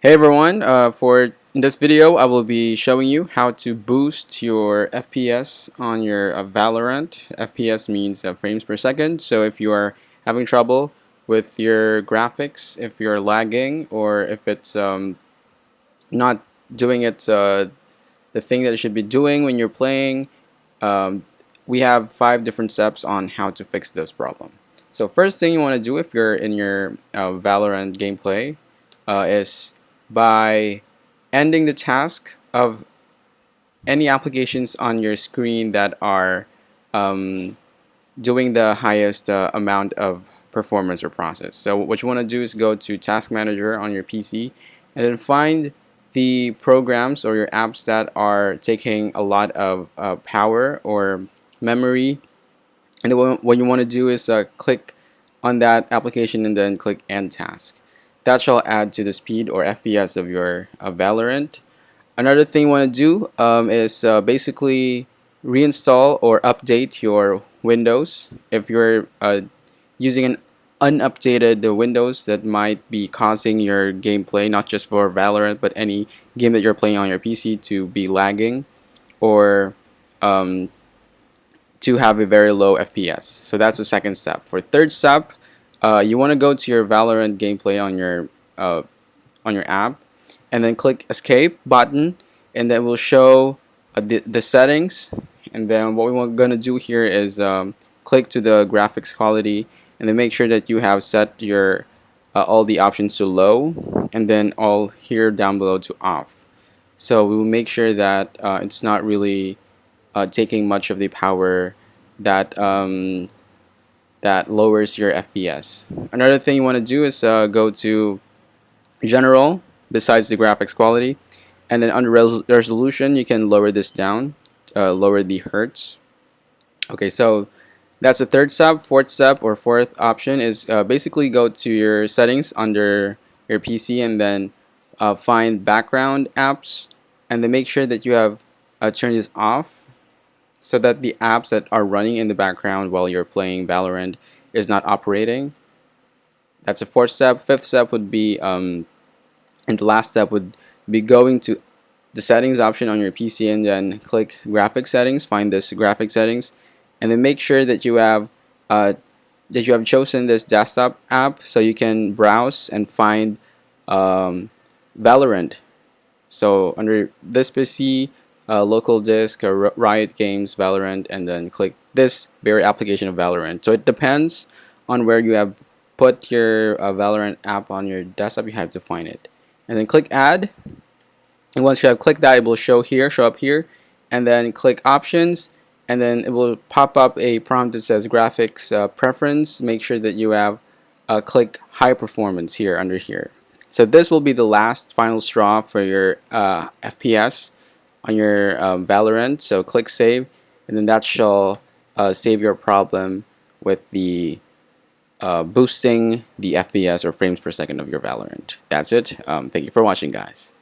Hey everyone, for in this video I will be showing you how to boost your FPS on your Valorant. FPS means frames per second, so if you are having trouble with your graphics, if you're lagging, or if it's not doing the thing that it should be doing when you're playing, um, we have 5 different steps on how to fix this problem. So first thing you want to do if you're in your Valorant gameplay is by ending the task of any applications on your screen that are um, doing the highest amount of performance or process. So what you want to do is go to Task Manager on your PC and then find the programs or your apps that are taking a lot of power or memory. And then what you want to do is click on that application and then click End Task. That shall add to the speed or FPS of your Valorant. Another thing you want to do is basically reinstall or update your Windows. If you're using an unupdated Windows, that might be causing your gameplay, not just for Valorant, but any game that you're playing on your PC to be lagging or um, to have a very low FPS. So that's the second step. For third step, you want to go to your Valorant gameplay on your app, and then click Escape button, and then we'll show the settings. And then what we're gonna do here is click to the graphics quality, and then make sure that you have set your all the options to low, and then all here down below to off. So we will make sure that it's not really taking much of the power that that lowers your FPS. Another thing you want to do is go to General besides the graphics quality, and then under resolution you can lower this down, lower the hertz. Okay, so that's the third step. Fourth step or fourth option is basically go to your settings under your PC and then find background apps, and then make sure that you have turned this off so that the apps that are running in the background while you're playing Valorant is not operating. That's the fourth step. Fifth step would be and the last step would be going to the settings option on your PC and then click graphic settings, find this graphic settings, and then make sure uh, that you have chosen this desktop app so you can browse and find Valorant. So under this PC, local disk, Riot Games, Valorant, and then click this very application of Valorant. So it depends on where you have put your Valorant app on your desktop. You have to find it, and then click Add. And once you have clicked that, it will show up here, and then click Options, and then it will pop up a prompt that says Graphics Preference. Make sure that you have click High Performance here under here. So this will be the last final straw for your FPS on your Valorant. So click Save, and then that shall save your problem with the boosting the FPS or frames per second of your Valorant. That's it. Thank you for watching, guys.